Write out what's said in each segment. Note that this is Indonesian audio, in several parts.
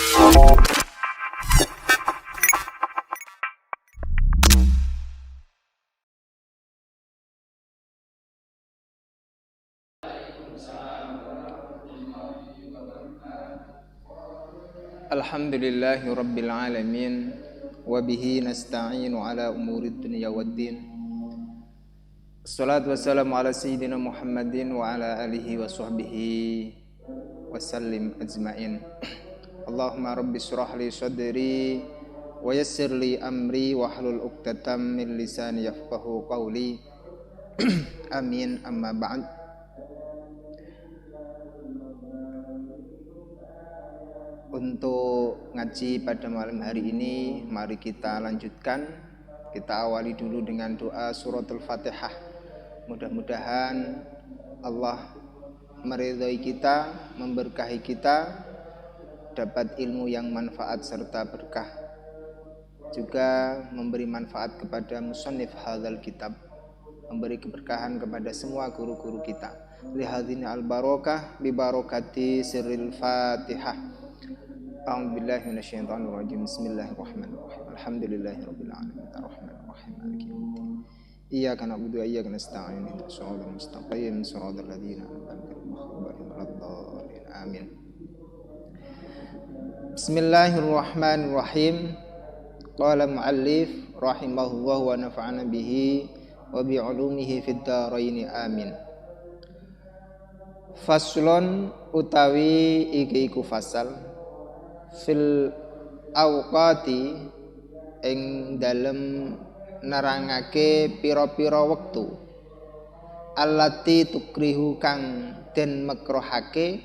Alhamdulillahi rabbil alamin wa bihi nasta'inu ala umuri dunya waddin. Assalatu wassalamu ala sayyidina Muhammadin wa ala alihi wa sahbihi wa sallim ajma'in. Allahumma rabbi shrah li sadri wa yassir li amri wa hlul 'uqdatam min lisani yafqahu qawli. Amin, amma ba'd. Untuk ngaji pada malam hari ini, mari kita lanjutkan. Kita awali dulu dengan doa suratul Fatihah. Mudah-mudahan Allah meridhai kita, memberkahi kita, dapat ilmu yang manfaat serta berkah. Juga memberi manfaat kepada musannif hadzal kitab, memberi keberkahan kepada semua guru-guru kita. Lihadzina al-barakah bi barakati sirril Fatihah. A'udzubillahi minasyaitonir rajim. Bismillahirrahmanirrahim. Alhamdulillahirabbil alamin. Arrahmanir rahim. Maliki yaumiddin. Iyyaka na'budu wa iyyaka nasta'in. Ihdinas siratal mustaqim. Shiratal ladzina an'amta 'alaihim ghairil maghdubi 'alaihim. Amin. Bismillahirrahmanirrahim. Qala mu'allif rahimahullah wa nafa'ana bihi wa bi 'ulumihi fid dharain. Amin. Faslun utawi iki iku fasal fil awqati ing dalem nerangake pira-pira wektu allati tukrihu kang den makruhake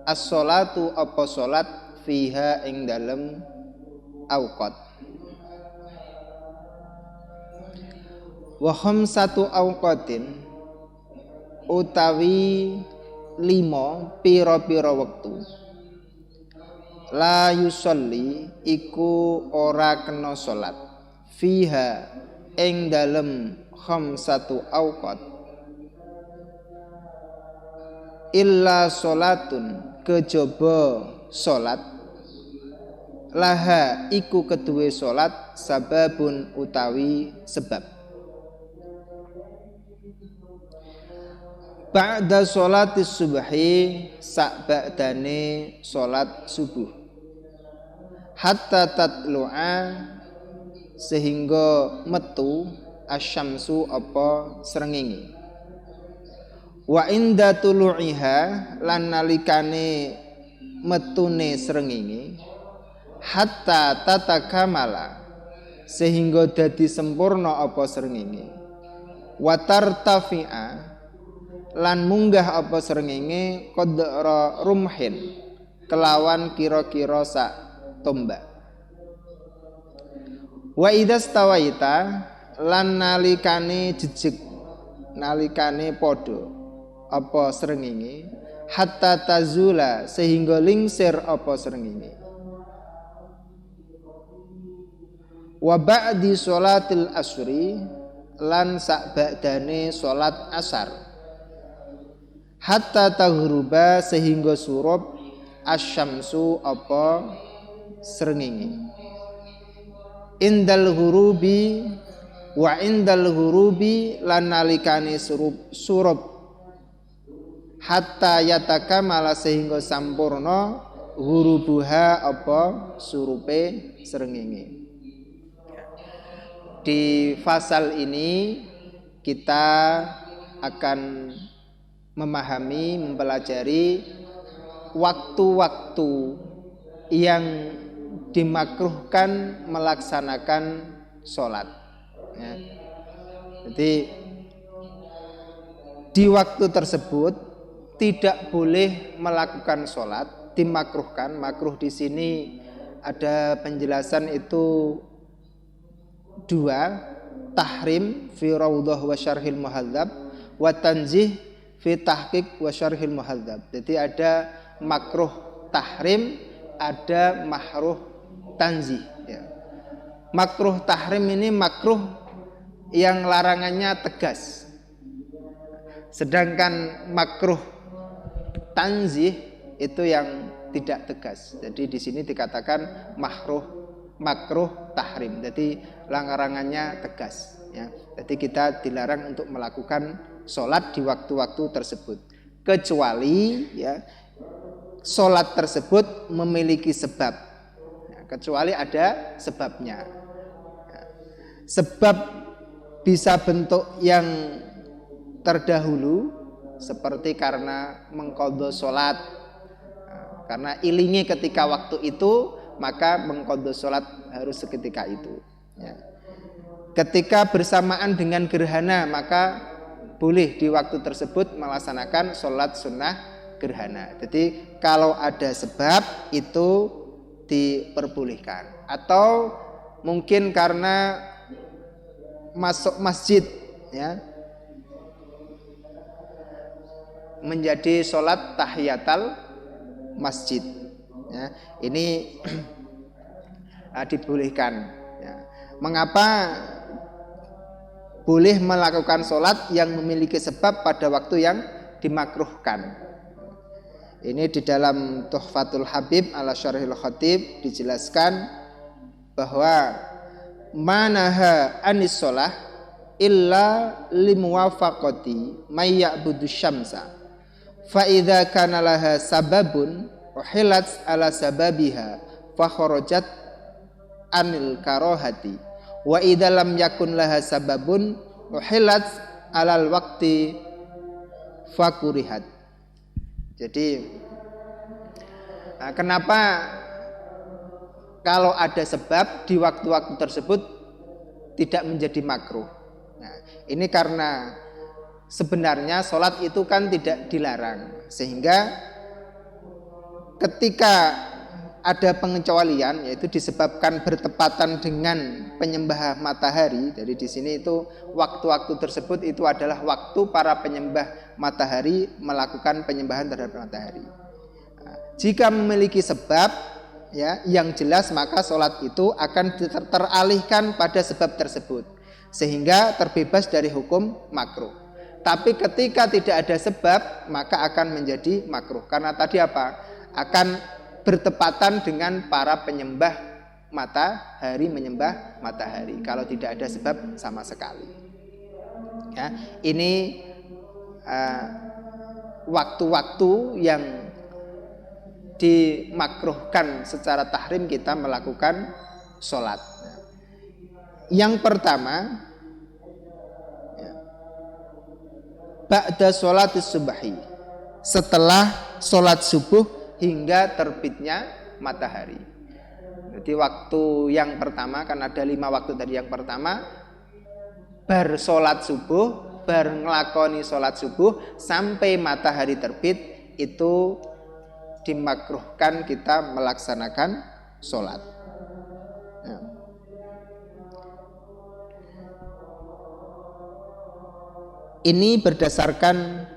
as-sholatu apa salat fiha ing dalem awqat. Wa khamsatu awqatin utawi 5 pira-pira wektu la yusolli iku ora kena salat fiha ing dalem khamsatu awqat illa salatun kejaba salat laha iku keduwe salat sababun utawi sebab. Ba'da sholatis subhi sak ba'dane salat subuh. Hatta tatlu'a sehingga metu asyamsu apa srengenge. Wa inda tulu'iha lan nalikane metune srengenge hatta tatakamala sehingga dadi sempurna apa srengenge. Wa tartafi'a lan munggah apa srengenge qadra rumhin kelawan kira-kira sak tombak. Wa idzastawaita lan nalikane jejeg nalikane padha apa srengenge hatta tazula sehingga lingsir apa srengenge. Wa ba'di sholatil asri lan sak ba'dane salat asar hatta taghruba sehingga surup asyamsu apa srengenge. Indal ghurubi wa indal ghurubi lan nalikane surup hatta yatakamala sehingga sampurna ghurubuha apa surupe srengenge. Di fasal ini kita akan memahami, mempelajari waktu-waktu yang dimakruhkan melaksanakan sholat. Ya. Jadi di waktu tersebut tidak boleh melakukan sholat, dimakruhkan. Makruh di sini ada penjelasan itu 2, tahrim fi raudhah wa syarhil muhadzab wa tanzih fi tahqiq wa syarhil muhadzab. Jadi ada makruh tahrim, ada makruh tanzih ya. Makruh tahrim ini makruh yang larangannya tegas. Sedangkan makruh tanzih itu yang tidak tegas. Jadi di sini dikatakan makruh tahrim. Jadi larangannya tegas ya. Jadi kita dilarang untuk melakukan sholat di waktu-waktu tersebut kecuali ya sholat tersebut memiliki sebab ya, kecuali ada sebabnya ya. Sebab bisa bentuk yang terdahulu seperti karena mengqadha sholat nah, karena ilingi ketika waktu itu maka mengqadha sholat harus seketika itu ya. Ketika bersamaan dengan gerhana maka boleh di waktu tersebut melaksanakan sholat sunnah gerhana. Jadi kalau ada sebab itu diperbolehkan. Atau mungkin karena masuk masjid ya, menjadi sholat tahiyatul masjid ya, ini dibolehkan ya. Mengapa boleh melakukan sholat yang memiliki sebab pada waktu yang dimakruhkan? Ini di dalam Tuhfatul Habib ala Syarhil Khatib dijelaskan bahwa manaha anis sholah illa limuwafaqati may ya'budu syamsa fa idza kana laha sababun uhilat ala sababiha fa kharajat anil karahati wa idza lam yakun laha sababun uhilat alal waqti fakurihat. Jadi kenapa kalau ada sebab di waktu-waktu tersebut tidak menjadi makruh? Nah, ini karena sebenarnya sholat itu kan tidak dilarang, sehingga ketika ada pengecualian yaitu disebabkan bertepatan dengan penyembah matahari. Jadi di sini itu waktu-waktu tersebut itu adalah waktu para penyembah matahari melakukan penyembahan terhadap matahari. Nah, jika memiliki sebab ya yang jelas maka sholat itu akan teralihkan pada sebab tersebut sehingga terbebas dari hukum makruh. Tapi ketika tidak ada sebab maka akan menjadi makruh karena tadi apa? Akan bertepatan dengan para penyembah matahari menyembah matahari kalau tidak ada sebab sama sekali ya. Ini waktu-waktu yang dimakruhkan secara tahrim kita melakukan sholat. Yang pertama ba'da sholatis subahi, setelah sholat subuh hingga terbitnya matahari. Jadi waktu yang pertama kan ada 5 waktu tadi. Yang pertama bar sholat subuh, bar ngelakoni sholat subuh sampai matahari terbit itu dimakruhkan kita melaksanakan sholat. Nah. Ini berdasarkan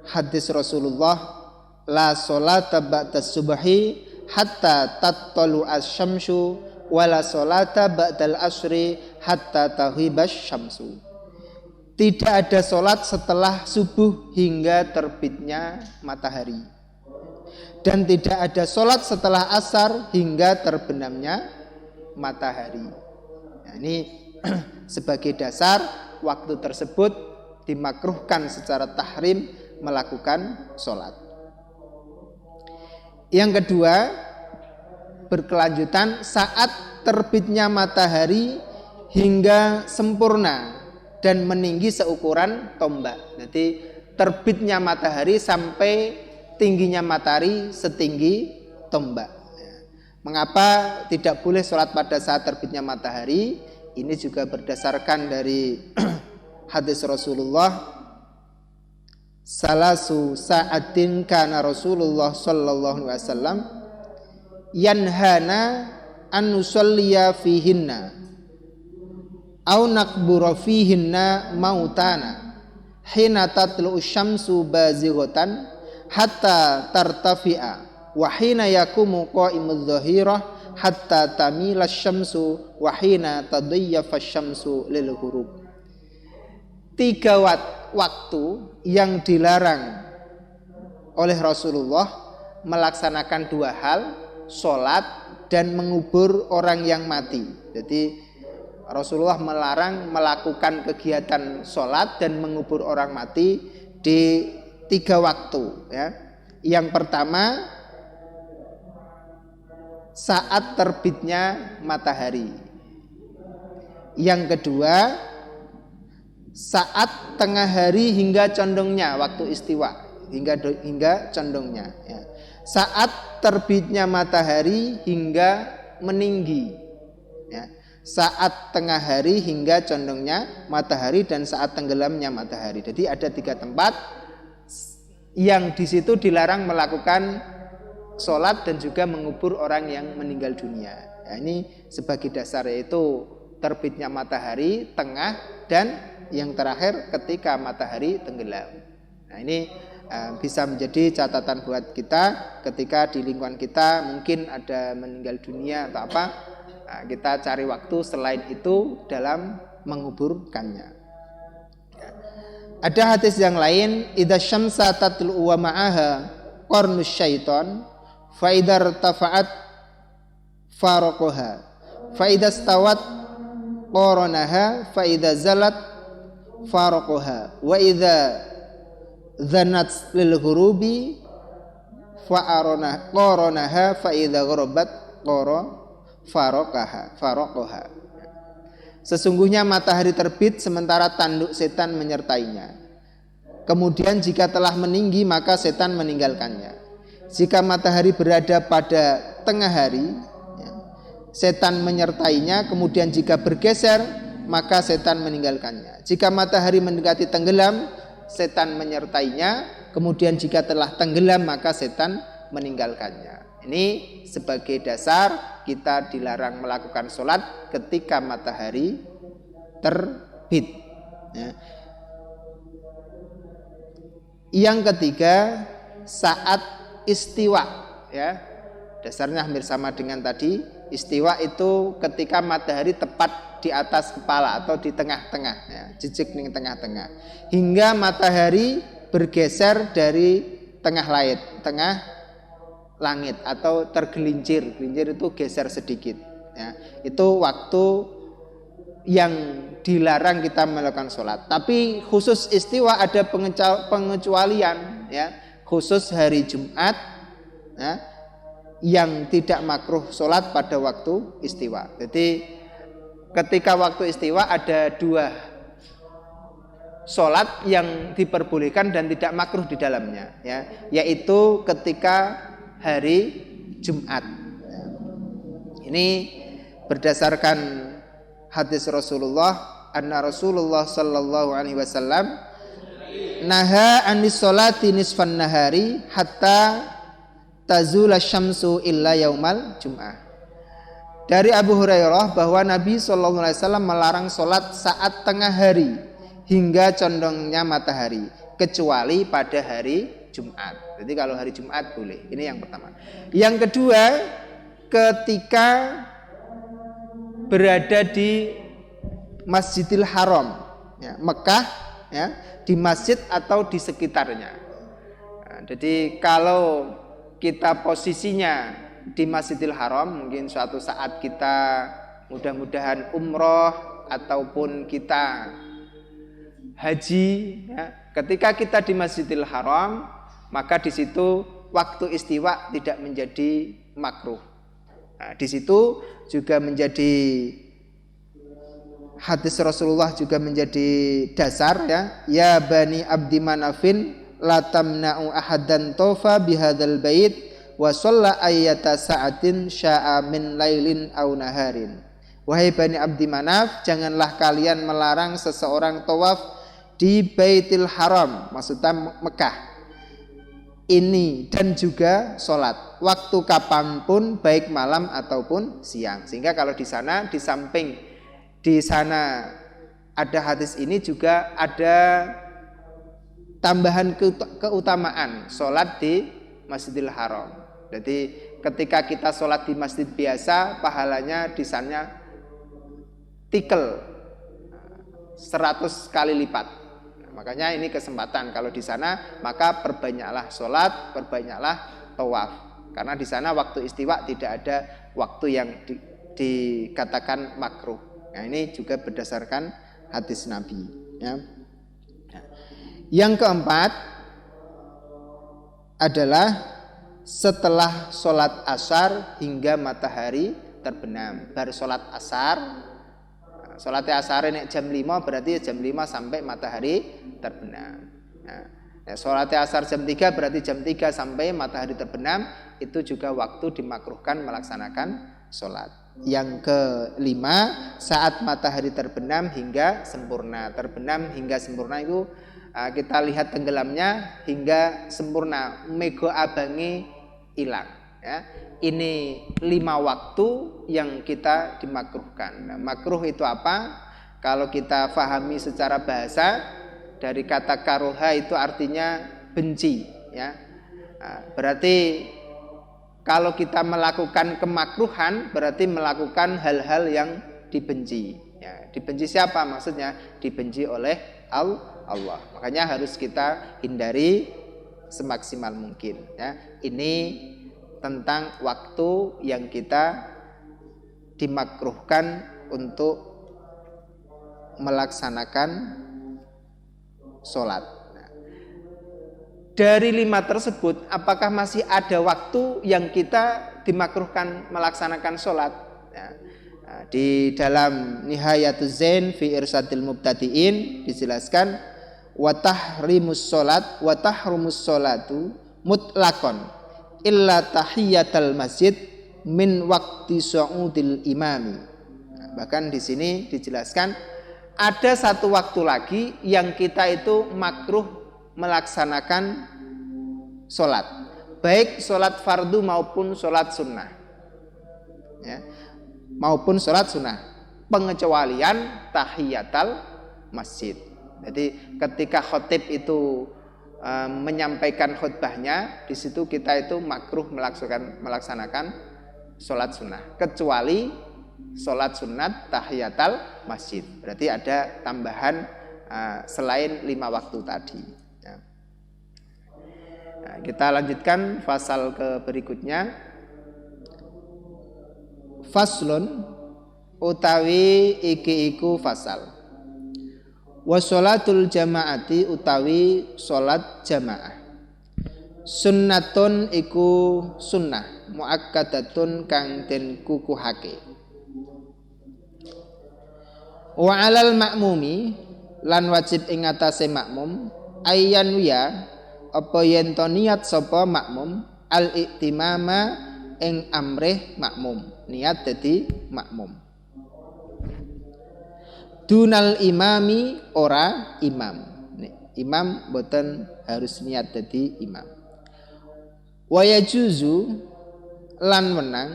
hadis Rasulullah, la sholata ba'da subhi hatta tattalu asy-syamsu wa la sholata ba'dal asri hatta taghibas syamsu. Tidak ada sholat setelah subuh hingga terbitnya matahari. Dan tidak ada sholat setelah asar hingga terbenamnya matahari. Nah, ini sebagai dasar waktu tersebut dimakruhkan secara tahrim melakukan sholat. Yang kedua, berkelanjutan saat terbitnya matahari hingga sempurna dan meninggi seukuran tombak. Jadi terbitnya matahari sampai tingginya matahari setinggi tombak. Mengapa tidak boleh sholat pada saat terbitnya matahari? Ini juga berdasarkan dari hadis Rasulullah, salasu sa'atin kana Rasulullah sallallahu alaihi wasallam yanhana an nusalliya fihinna au naqbura fihinna mautana hina tatlu'u syamsu bazighatan hatta tartafi'a wa hina yakumu qa'imudz dhahirah hatta tamila syamsu wa hina tadayyafa syamsu lil ghurub. 3 waktu yang dilarang oleh Rasulullah melaksanakan dua hal, sholat dan mengubur orang yang mati. Jadi Rasulullah melarang melakukan kegiatan sholat dan mengubur orang mati di 3 waktu ya. Yang pertama saat terbitnya matahari. Yang kedua saat tengah hari hingga condongnya waktu istiwa, hingga condongnya ya. Saat terbitnya matahari hingga meninggi ya. Saat tengah hari hingga condongnya matahari dan saat tenggelamnya matahari. Jadi ada 3 tempat yang di situ dilarang melakukan sholat dan juga mengubur orang yang meninggal dunia. Ya, ini sebagai dasar, yaitu terbitnya matahari, tengah, dan yang terakhir ketika matahari tenggelam. Nah ini bisa menjadi catatan buat kita ketika di lingkungan kita mungkin ada meninggal dunia atau apa. Nah, kita cari waktu selain itu dalam menguburkannya. Ada hadis yang lain, idza syamsa tatlu wa ma'aha qarnus syaiton fa idza tafa'at faraqaha fa idza stawat qaranaha fa idza zalat faraqaha wa idza dzanat lil ghurubi fa arana qaranaha fa idza gharabat faraqaha. Sesungguhnya matahari terbit sementara tanduk setan menyertainya. Kemudian jika telah meninggi maka setan meninggalkannya. Jika matahari berada pada tengah hari, setan menyertainya. Kemudian jika bergeser maka setan meninggalkannya. Jika matahari mendekati tenggelam, setan menyertainya. Kemudian jika telah tenggelam maka setan meninggalkannya. Ini sebagai dasar kita dilarang melakukan sholat ketika matahari terbit ya. Yang ketiga saat istiwa ya. Dasarnya hampir sama dengan tadi. Istiwa itu ketika matahari tepat di atas kepala atau di tengah-tengah ya, jejak di tengah-tengah, hingga matahari bergeser dari tengah langit atau tergelincir. Gelincir itu geser sedikit ya. Itu waktu yang dilarang kita melakukan sholat. Tapi khusus istiwa ada pengecualian ya. Khusus hari Jumat ya, yang tidak makruh sholat pada waktu istiwa. Jadi ketika waktu istiwa ada 2 sholat yang diperbolehkan dan tidak makruh di dalamnya ya, yaitu ketika hari Jumat. Ini berdasarkan hadis Rasulullah, anna Rasulullah sallallahu alaihi wasallam naha anis sholati nisfan nahari hatta tazula syamsu illa yaumal jum'ah. Dari Abu Hurairah bahwa Nabi sallallahu alaihi wasallam melarang sholat saat tengah hari hingga condongnya matahari, kecuali pada hari Jumat. Jadi kalau hari Jumat boleh. Ini yang pertama. Yang kedua, ketika berada di Masjidil Haram ya, Mekah ya, di masjid atau di sekitarnya. Nah, jadi kalau kita posisinya di Masjidil Haram, mungkin suatu saat kita mudah-mudahan umroh ataupun kita haji ya, ketika kita di Masjidil Haram, maka di situ waktu istiwa tidak menjadi makruh. Nah, di situ juga menjadi hadis Rasulullah juga menjadi dasar ya. Ya bani Abdi Manafin la tamna'u ahadan tofa bihadzal bait wa shalla ayyata sa'atin sya'a min lailin aw naharin. Wahai bani Abdi Manaf, janganlah kalian melarang seseorang tawaf di Baitul Haram, maksudnya Mekah ini, dan juga sholat waktu kapanpun, baik malam ataupun siang. Sehingga kalau di sana, di samping di sana ada hadis ini, juga ada tambahan keutamaan sholat di Masjidil Haram. Jadi ketika kita sholat di masjid biasa, pahalanya di sana tikel 100 kali lipat. Makanya ini kesempatan kalau di sana, maka perbanyaklah sholat, perbanyaklah tawaf. Karena di sana waktu istiwa tidak ada waktu yang dikatakan makruh. Nah, ini juga berdasarkan hadis Nabi. Ya. Yang keempat adalah setelah sholat asar hingga matahari terbenam. Baru sholat asar, sholat asar ini jam 5 berarti jam 5 sampai matahari terbenam. Nah, sholat asar jam 3 berarti jam 3 sampai matahari terbenam. Itu juga waktu dimakruhkan melaksanakan sholat. Yang kelima, saat matahari terbenam hingga sempurna. Terbenam hingga sempurna itu kita lihat tenggelamnya hingga sempurna, mego abangi hilang. Ya. Ini 5 waktu yang kita dimakruhkan. Nah, makruh itu apa? Kalau kita fahami secara bahasa, dari kata karoha itu artinya benci. Ya. Nah, berarti kalau kita melakukan kemakruhan berarti melakukan hal-hal yang dibenci. Ya, dibenci siapa? Maksudnya dibenci oleh Allah. Makanya harus kita hindari semaksimal mungkin. Ya, ini tentang waktu yang kita dimakruhkan untuk melaksanakan sholat. Dari 5 tersebut, apakah masih ada waktu yang kita dimakruhkan melaksanakan sholat? Ya. Nah, di dalam Nihayatuz Zain fi Irsadil Mubtadi'in dijelaskan wa tahrimus sholat wa tahrumus sholatu mutlaqan illa tahiyatal masjid min waqti su'udil imami. Nah, bahkan di sini dijelaskan ada satu waktu lagi yang kita itu makruh melaksanakan sholat, baik sholat fardu maupun sholat sunnah, ya, maupun sholat sunnah, pengecualian tahiyatal masjid. Jadi ketika khotib itu menyampaikan khutbahnya, di situ kita itu makruh melaksanakan sholat sunnah, kecuali sholat sunat tahiyatal masjid. Berarti ada tambahan selain 5 waktu tadi. Nah, kita lanjutkan fasal ke berikutnya. Faslun utawi iki iku fasal. Wa sholatul jamaati utawi sholat jamaah. Sunnatun iku sunnah muakkadatun kang den kukuhake. Wa alal ma'mumi lan wajib ing atase makmum ayyan wiya apa yen to niat sapa makmum al iktimama ing amrih makmum, niat dadi makmum. Dunal imami ora imam. Imam boten harus niat dadi imam. Wa yajuzu lan menang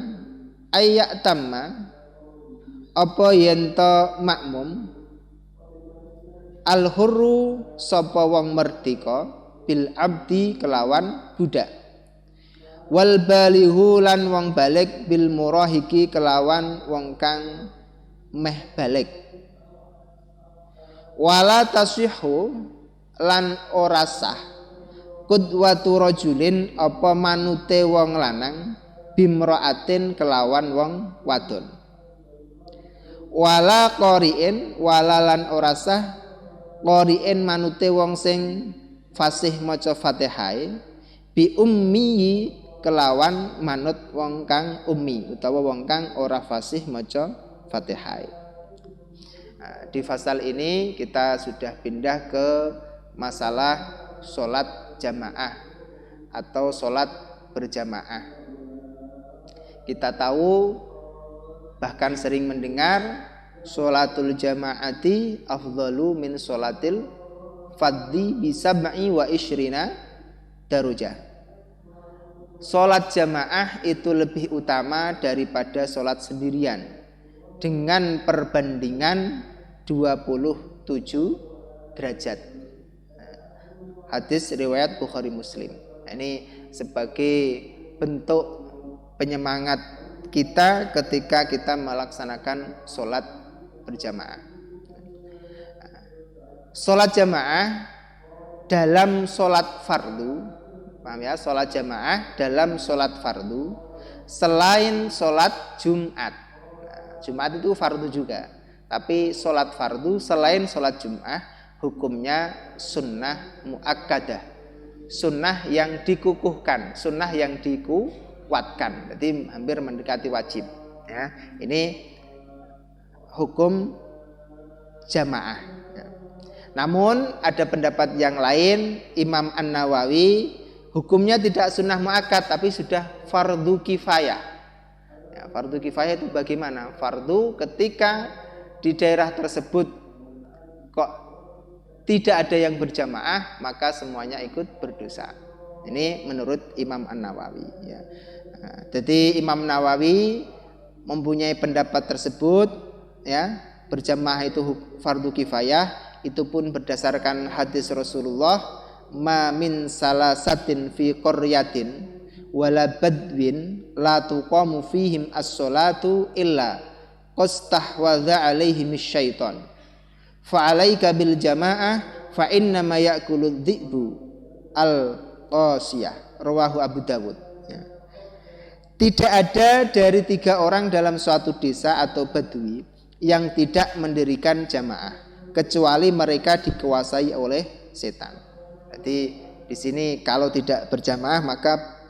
ayyak tamma apa yen to makmum al hurru sapa wong merdeka bil abdi kelawan budak, wal balihu lan wong balik bil murahiki kelawan wong kang meh balik, wala tasihhu lan ora sah qudwatu rajulin apa manute wong lanang bimraatin kelawan wong wadon, wala qari'in wala lan ora sah qari'in manute wong sing fasih maca Fatihah bi ummi kelawan manut wong kang ummi utawa wong kang ora fasih maca Fatihah. Nah, di fasal ini kita sudah pindah ke masalah sholat jamaah atau sholat berjamaah. Kita tahu bahkan sering mendengar sholatul jamaati afdalu min sholatil fadhi bisab'i wa ishrina darujah. Sholat jamaah itu lebih utama daripada sholat sendirian dengan perbandingan 27 derajat. Hadis riwayat Bukhari Muslim. Ini sebagai bentuk penyemangat kita ketika kita melaksanakan sholat berjamaah. Sholat jamaah dalam sholat fardu Paham ya? Sholat jamaah dalam sholat fardu selain sholat Jumat. Nah, Jumat itu fardu juga. Tapi sholat fardu selain sholat Jumat hukumnya sunnah muakkadah. Sunnah yang dikukuhkan, sunnah yang dikuatkan. Jadi hampir mendekati wajib. Ya, ini hukum jamaah. Ya. Namun ada pendapat yang lain, Imam An-Nawawi hukumnya tidak sunnah muakkad tapi sudah fardu kifayah. Ya, fardu kifayah itu bagaimana? Fardu ketika di daerah tersebut kok tidak ada yang berjamaah maka semuanya ikut berdosa. Ini menurut Imam An-Nawawi. Ya. Nah, jadi Imam Nawawi mempunyai pendapat tersebut, ya, berjamaah itu fardu kifayah, itu pun berdasarkan hadis Rasulullah, ma min salasatin fi qaryatin wala badwin la tuqamu fihim as-salatu illa qastahwadha alaihim syaitan fa alaika bil jamaah fa inna ma ya'kulu dhi'bu al-qasiyah, rawahu Abu Dawud. Ya. Tidak ada dari 3 orang dalam suatu desa atau badui yang tidak mendirikan jamaah kecuali mereka dikuasai oleh setan. Jadi di sini kalau tidak berjamaah maka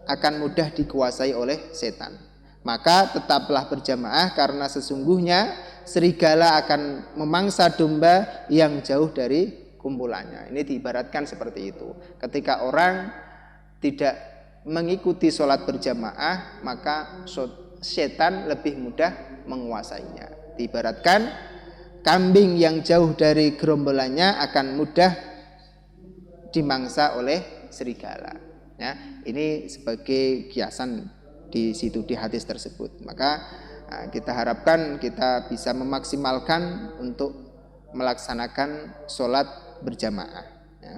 akan mudah dikuasai oleh setan. Maka tetaplah berjamaah karena sesungguhnya serigala akan memangsa domba yang jauh dari kumpulannya. Ini diibaratkan seperti itu. Ketika orang tidak mengikuti sholat berjamaah maka setan lebih mudah menguasainya. Diibaratkan kambing yang jauh dari gerombolannya akan mudah dimangsa oleh serigala. Ya, ini sebagai kiasan di situ di hadis tersebut. Maka kita harapkan kita bisa memaksimalkan untuk melaksanakan sholat berjamaah. Ya.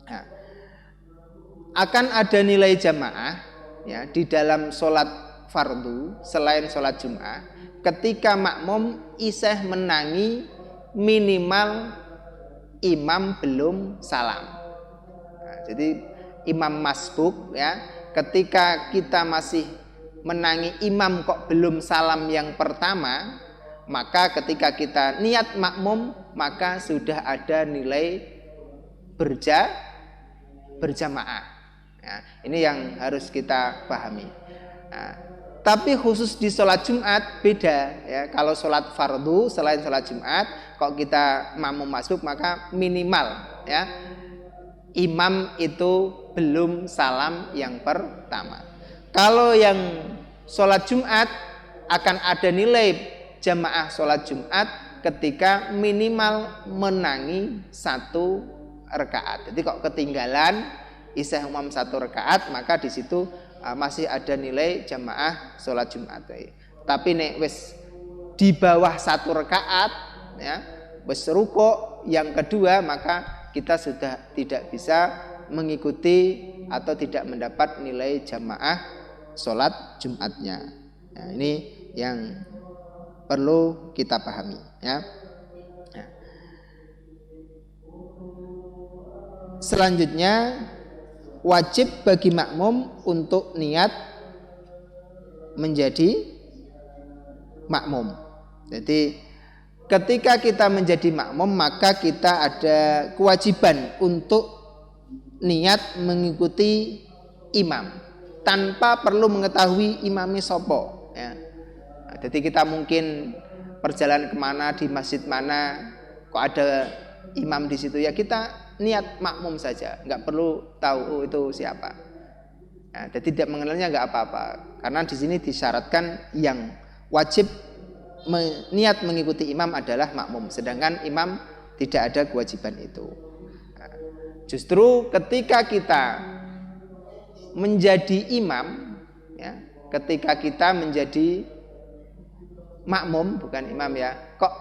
Nah, akan ada nilai jamaah ya di dalam sholat fardu selain sholat Jumat ketika makmum isih menangi minimal imam belum salam. Jadi imam masbuk ya, ketika kita masih menangi imam kok belum salam yang pertama, maka ketika kita niat makmum maka sudah ada nilai berjamaah. Ya, ini yang harus kita pahami. Nah, tapi khusus di sholat Jumat beda ya. Kalau sholat fardu selain sholat Jumat, kok kita makmum masbuk maka minimal ya imam itu belum salam yang pertama. Kalau yang sholat Jumat akan ada nilai jamaah sholat Jumat ketika minimal menangi 1 rakaat. Jadi kok ketinggalan isya umum 1 rakaat maka di situ masih ada nilai jamaah sholat Jumat. Tapi nek wis di bawah 1 rakaat ya, wis rukuk yang kedua maka kita sudah tidak bisa mengikuti atau tidak mendapat nilai jamaah sholat Jumatnya. Nah, ini yang perlu kita pahami ya. Nah. Selanjutnya wajib bagi makmum untuk niat menjadi makmum. Jadi ketika kita menjadi makmum maka kita ada kewajiban untuk niat mengikuti imam tanpa perlu mengetahui imamnya sopo ya. Nah, jadi kita mungkin perjalanan kemana di masjid mana kok ada imam di situ ya kita niat makmum saja, nggak perlu tahu itu siapa. Nah, jadi tidak mengenalnya nggak apa-apa karena di sini disyaratkan yang wajib niat mengikuti imam adalah makmum, sedangkan imam tidak ada kewajiban itu. Nah, justru ketika kita menjadi imam ya, ketika kita menjadi makmum bukan imam ya, kok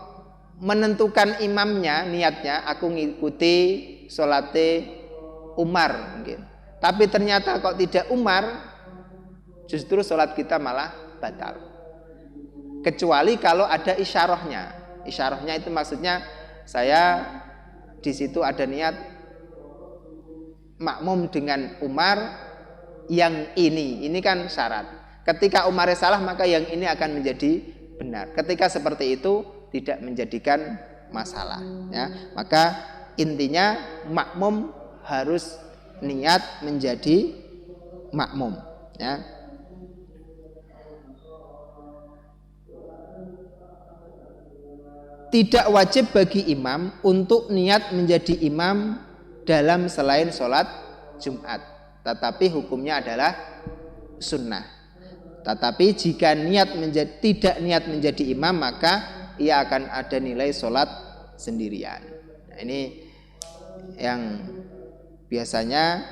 menentukan imamnya niatnya aku ngikuti sholate Umar mungkin, tapi ternyata kok tidak Umar, justru sholat kita malah batal. Kecuali kalau ada isyarahnya. Isyarahnya itu maksudnya saya di situ ada niat makmum dengan Umar yang ini kan syarat. Ketika Umar salah maka yang ini akan menjadi benar. Ketika seperti itu tidak menjadikan masalah ya. Maka intinya makmum harus niat menjadi makmum ya. Tidak wajib bagi imam untuk niat menjadi imam dalam selain sholat Jumat, tetapi hukumnya adalah sunnah. Tetapi jika tidak niat menjadi imam maka ia akan ada nilai sholat sendirian. Nah, ini yang biasanya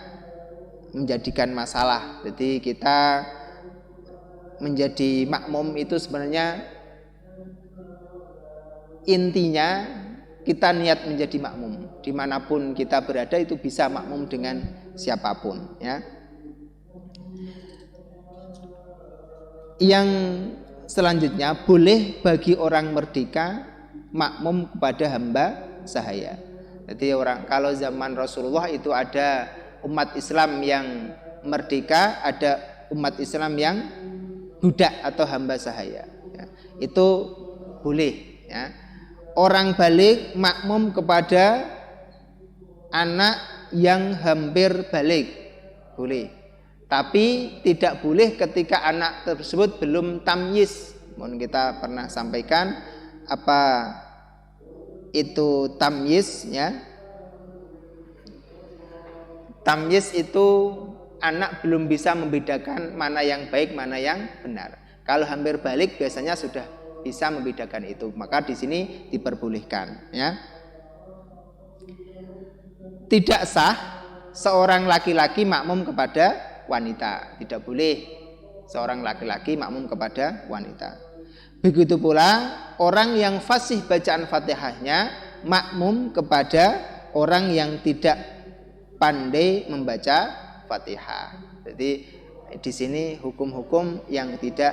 menjadikan masalah. Jadi kita menjadi makmum itu sebenarnya intinya kita niat menjadi makmum. Dimanapun kita berada itu bisa makmum dengan siapapun ya. Yang selanjutnya, boleh bagi orang merdeka makmum kepada hamba sahaya. Jadi kalau zaman Rasulullah itu ada umat Islam yang merdeka, ada umat Islam yang budak atau hamba sahaya ya. Itu boleh ya. Orang balik makmum kepada anak yang hampir balik boleh. Tapi tidak boleh ketika anak tersebut belum tamyiz. Mohon kita pernah sampaikan apa itu tamyiz ya. Tamyiz itu anak belum bisa membedakan mana yang baik, mana yang benar. Kalau hampir balik biasanya sudah bisa membedakan itu. Maka di sini diperbolehkan ya. Tidak sah seorang laki-laki makmum kepada wanita. Tidak boleh seorang laki-laki makmum kepada wanita. Begitu pula orang yang fasih bacaan Fatihahnya makmum kepada orang yang tidak pandai membaca Fatihah. Jadi di sini hukum-hukum yang tidak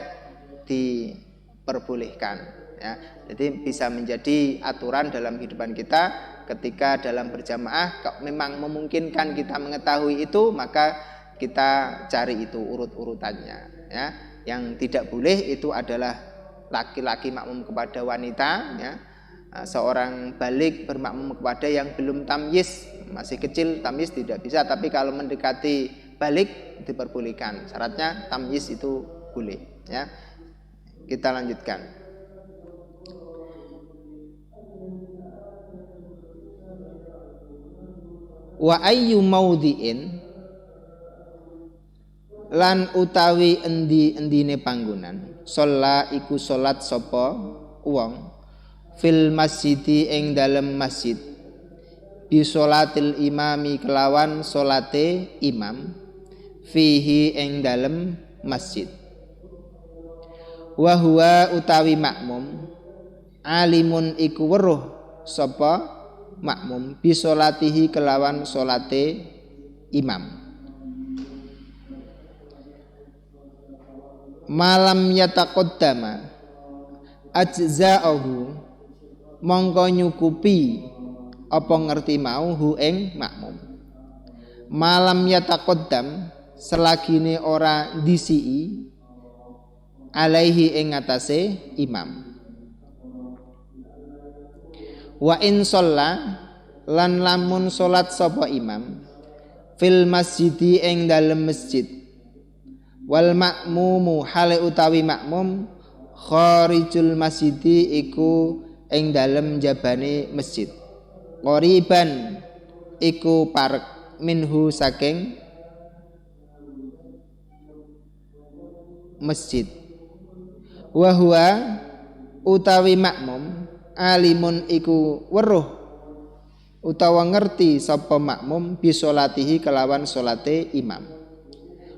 diperbolehkan ya. Jadi bisa menjadi aturan dalam kehidupan kita ketika dalam berjamaah memang memungkinkan kita mengetahui itu maka kita cari itu urut-urutannya ya. Yang tidak boleh itu adalah laki-laki makmum kepada wanita ya. Seorang balik bermakmum kepada yang belum tamyiz, masih kecil tamyiz tidak bisa, tapi kalau mendekati balik diperbolehkan. Syaratnya tamyiz itu boleh ya. Kita lanjutkan. Wa ayyu maudhi'in lan utawi endi-endine panggonan sholla iku sholat sapa wong fil masjidi ing dalem masjid bi sholatil imami kelawan sholate imam fihi ing dalem masjid wa huwa utawi makmum alimun iku weruh sapa makmum bi sholatihi kelawan sholate imam malam yataqaddama ajza'ahu mongko nyukupi apa ngerti mau hu ing makmum. Malam yataqaddam selagine ora disii alaihi ing atase imam. Wa in shalla lan lamun salat sapa imam fil masjidi ing dalem masjid wal makmumu hale utawi makmum kharijul masjidi iku ing dalem jabane masjid qoriban iku parek minhu saking masjid wa huwa utawi makmum alimun iku weruh utawa ngerti sapa makmum bi sholatihi kelawan sholate imam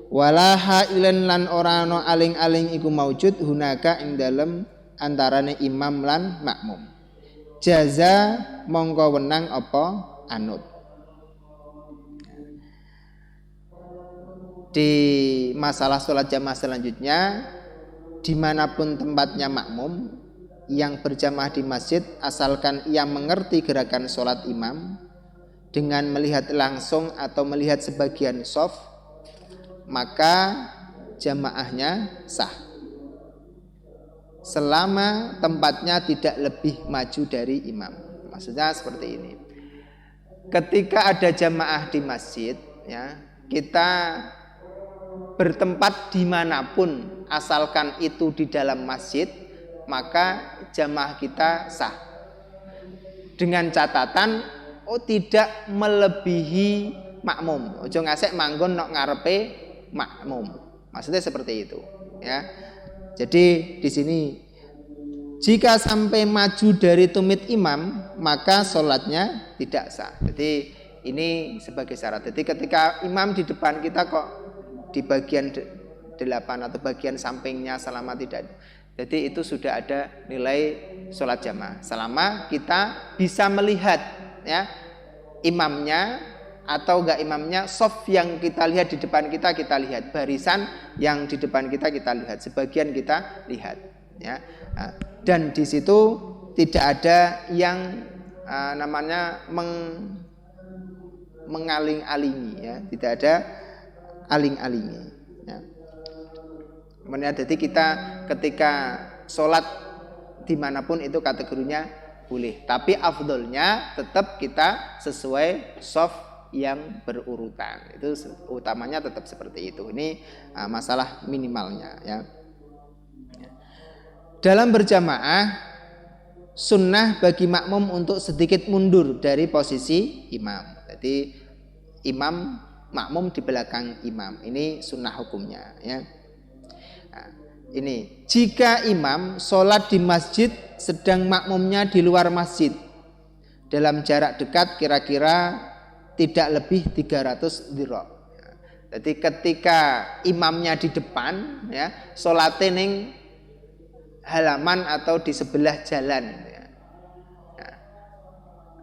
wala hailan lan ora ana aling-aling iku maujud hunaka ing dalem antarane imam lan makmum jaza mongko wenang apa anut. Di masalah sholat jamaah selanjutnya dimanapun tempatnya makmum yang berjamaah di masjid asalkan ia mengerti gerakan sholat imam dengan melihat langsung atau melihat sebagian shaf, maka jamaahnya sah selama tempatnya tidak lebih maju dari imam. Maksudnya seperti ini. Ketika ada jamaah di masjid, ya, kita bertempat dimanapun asalkan itu di dalam masjid, maka jamaah kita sah. Dengan catatan tidak melebihi makmum. Ojo ngasek manggon nok ngarepe makmum. Maksudnya seperti itu, ya. Jadi di sini jika sampai maju dari tumit imam, maka sholatnya tidak sah. Jadi ini sebagai syarat. Jadi ketika imam di depan kita kok di bagian 8 atau bagian sampingnya selama tidak, jadi itu sudah ada nilai sholat jamaah. Selama kita bisa melihat, ya, imamnya atau enggak imamnya, shaf yang kita lihat di depan kita lihat, barisan yang di depan kita lihat, sebagian kita lihat, ya. Dan di situ tidak ada yang namanya mengaling-alingi, ya, tidak ada aling-alingi, ya. Kemudian jadi kita ketika sholat dimanapun itu kategorinya boleh, tapi afdolnya tetap kita sesuai shaf yang berurutan, itu utamanya tetap seperti itu. Ini masalah minimalnya, ya. Dalam berjamaah sunnah bagi makmum untuk sedikit mundur dari posisi imam. Jadi makmum di belakang imam, ini sunnah hukumnya, ya. Nah, ini jika imam sholat di masjid sedang makmumnya di luar masjid dalam jarak dekat kira-kira tidak lebih 300 dhira. Jadi ketika imamnya di depan, ya, sholat ning halaman atau di sebelah jalan, ya.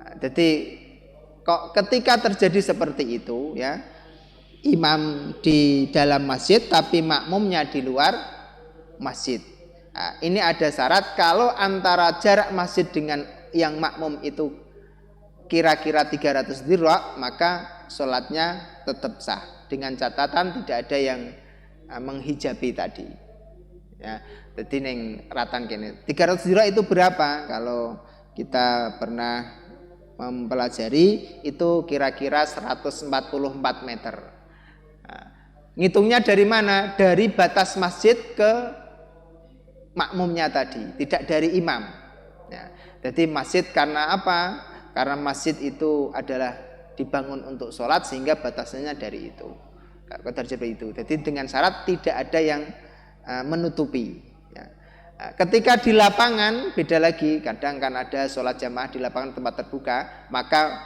Nah, jadi kok ketika terjadi seperti itu, ya, imam di dalam masjid tapi makmumnya di luar masjid. Nah, ini ada syarat, kalau antara jarak masjid dengan yang makmum itu kira-kira 300 dhira, maka sholatnya tetap sah dengan catatan tidak ada yang menghijabi tadi, ya. Jadi neng ratan kene 300 dhira itu berapa? Kalau kita pernah mempelajari itu kira-kira 144 meter. Nah, ngitungnya dari mana? Dari batas masjid ke makmumnya tadi, tidak dari imam, ya. Jadi masjid karena apa? Karena masjid itu adalah dibangun untuk sholat sehingga batasannya dari itu. Jadi dengan syarat tidak ada yang menutupi, ya. Ketika di lapangan beda lagi, kadang kan ada sholat jamaah di lapangan tempat terbuka, maka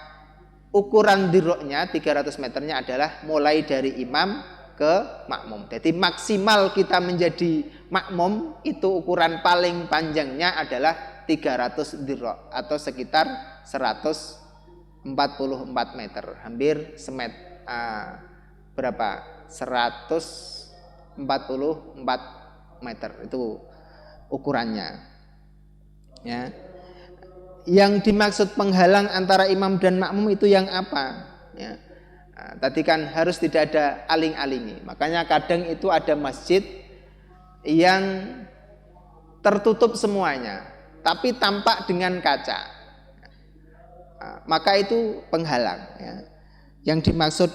ukuran diroknya 300 meternya adalah mulai dari imam ke makmum. Jadi maksimal kita menjadi makmum itu ukuran paling panjangnya adalah 300 dhira atau sekitar 144 meter, hampir berapa? 144 meter itu ukurannya, ya. Yang dimaksud penghalang antara imam dan makmum itu yang apa, ya. Nah, tadi kan harus tidak ada aling-alingi. Makanya kadang itu ada masjid yang tertutup semuanya tapi tampak dengan kaca. Maka itu penghalang, ya. Yang dimaksud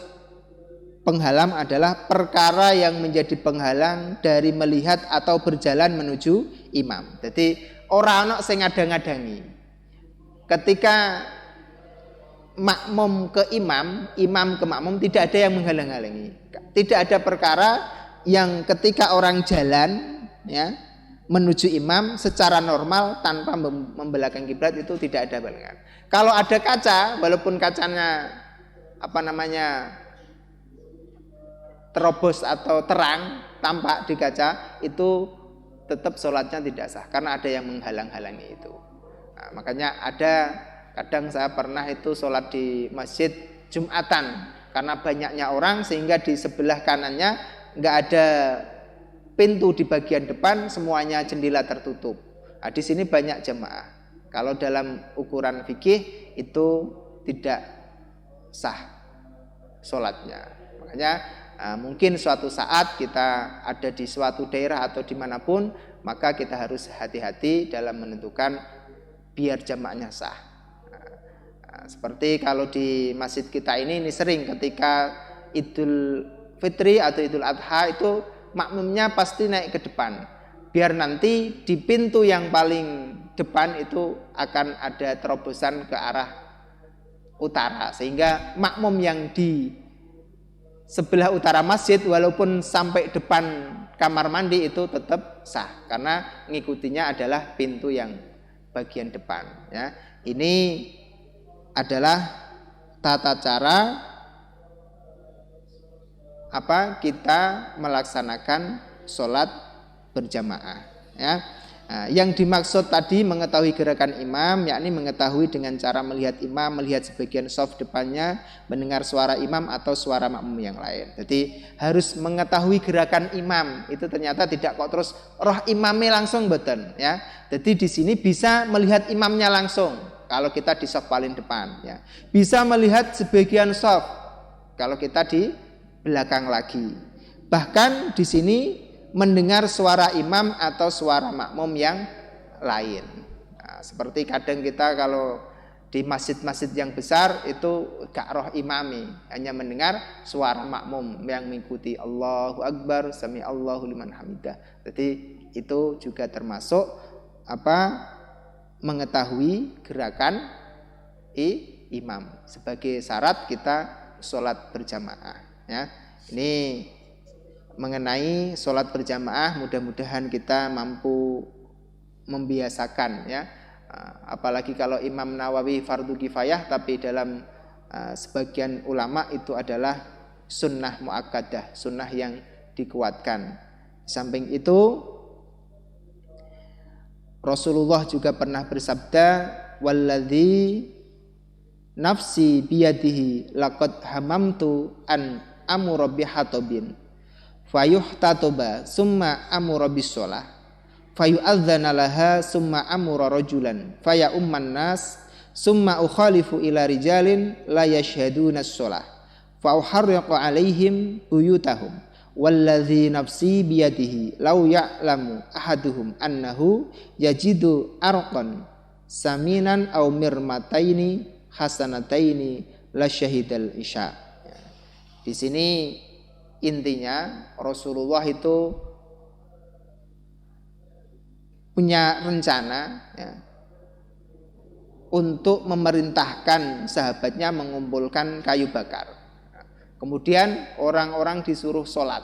penghalang adalah perkara yang menjadi penghalang dari melihat atau berjalan menuju imam. Jadi ora ana sing ngadang-ngadangi. Ketika makmum ke imam, imam ke makmum, tidak ada yang menghalang-halangi. Tidak ada perkara yang ketika orang jalan, ya, menuju imam secara normal tanpa membelakangi kiblat itu tidak ada halangan. Kalau ada kaca, walaupun kacanya terobos atau terang tampak di kaca, itu tetap sholatnya tidak sah karena ada yang menghalang-halangi itu. Nah, makanya ada kadang saya pernah itu sholat di masjid Jumatan karena banyaknya orang sehingga di sebelah kanannya nggak ada pintu di bagian depan, semuanya jendela tertutup. Nah, di sini banyak jemaah. Kalau dalam ukuran fikih itu tidak sah sholatnya. Makanya mungkin suatu saat kita ada di suatu daerah atau dimanapun, maka kita harus hati-hati dalam menentukan biar jamaknya sah. Seperti kalau di masjid kita ini sering ketika Idul Fitri atau Idul Adha itu makmumnya pasti naik ke depan. Biar nanti di pintu yang paling depan itu akan ada terobosan ke arah utara. Sehingga makmum yang di sebelah utara masjid walaupun sampai depan kamar mandi itu tetap sah. Karena ngikutinya adalah pintu yang bagian depan. Ya. Ini adalah tata cara kita melaksanakan sholat berjamaah. Ya. Nah, yang dimaksud tadi mengetahui gerakan imam, yakni mengetahui dengan cara melihat imam, melihat sebagian shaf depannya, mendengar suara imam atau suara makmum yang lain. Jadi harus mengetahui gerakan imam. Itu ternyata tidak kok terus roh imamnya langsung betul. Ya. Jadi di sini bisa melihat imamnya langsung. Kalau kita di shaf paling depan, ya. Bisa melihat sebagian shaf kalau kita di belakang lagi. Bahkan di sini mendengar suara imam atau suara makmum yang lain. Nah, seperti kadang kita kalau di masjid-masjid yang besar itu gak roh imami, hanya mendengar suara makmum yang mengikuti Allahu Akbar, sami Allahu liman hamidah. Jadi itu juga termasuk mengetahui gerakan imam sebagai syarat kita sholat berjamaah. Ya, ini mengenai sholat berjamaah, mudah-mudahan kita mampu membiasakan. Ya, apalagi kalau Imam Nawawi fardu kifayah, tapi dalam sebagian ulama itu adalah sunnah muakkadah, sunnah yang dikuatkan. Di samping itu Rasulullah juga pernah bersabda, walladzi nafsi biyadihi laqad hamamtu an amura bihatobin fayuhtatoba summa amura bisolah fayu'adzana laha summa amura rajulan faya umman nas summa ukhalifu ila rijalin la yashhaduna as-solah fa uharriqu alaihim buyutahum walladzi nafsi biyadihi law ya'lamu ahaduhum annahu yajidu arqan saminan aw mirmataini hasanataini la syahidal isya. Di sini intinya Rasulullah itu punya rencana, ya, untuk memerintahkan sahabatnya mengumpulkan kayu bakar. Kemudian orang-orang disuruh sholat.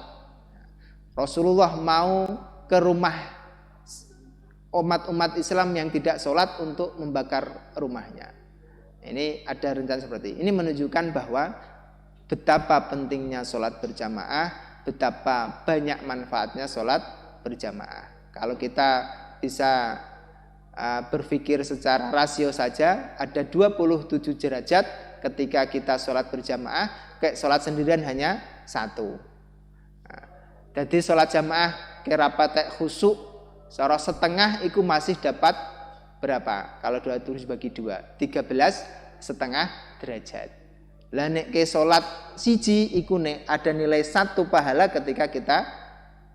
Rasulullah mau ke rumah umat-umat Islam yang tidak sholat untuk membakar rumahnya. Ini ada rencana seperti ini. Ini menunjukkan bahwa betapa pentingnya sholat berjamaah, betapa banyak manfaatnya sholat berjamaah. Kalau kita bisa berpikir secara rasio saja, ada 27 derajat ketika kita sholat berjamaah, kayak sholat sendirian hanya 1. Jadi sholat jamaah kerapat khusyuk secara setengah itu masih dapat berapa? Kalau 27 bagi 2, 13,5 derajat. Lah nek ke sholat siji iku nek ada nilai 1 pahala ketika kita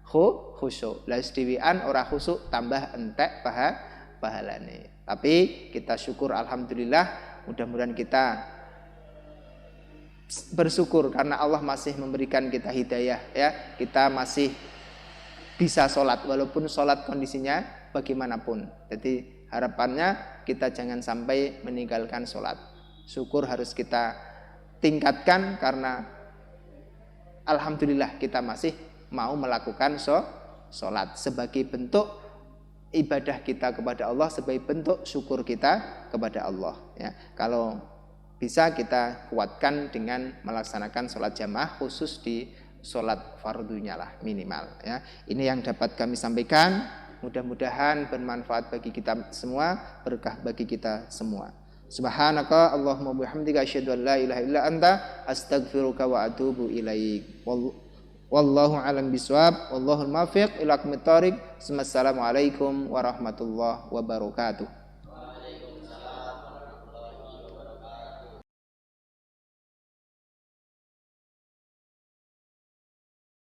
khusyuk. Lah sediwian ora khusyuk tambah entek pahalane. Tapi kita syukur alhamdulillah, mudah-mudahan kita bersyukur karena Allah masih memberikan kita hidayah, ya. Kita masih bisa sholat walaupun sholat kondisinya bagaimanapun. Jadi harapannya kita jangan sampai meninggalkan sholat. Syukur harus kita tingkatkan karena alhamdulillah kita masih mau melakukan sholat sebagai bentuk ibadah kita kepada Allah, sebagai bentuk syukur kita kepada Allah, ya. Kalau bisa kita kuatkan dengan melaksanakan sholat jamaah, khusus di sholat fardunya lah minimal, ya. Ini yang dapat kami sampaikan. Mudah-mudahan bermanfaat bagi kita semua, berkah bagi kita semua. Subhanaka Allahumma bihamdika asyhadu an la ilaha illa anta astaghfiruka wa atubu ilaik. Wallahu a'lam bishawab. Wallahul muwaffiq ila aqwamit thoriq. Assalamualaikum warahmatullahi wabarakatuh.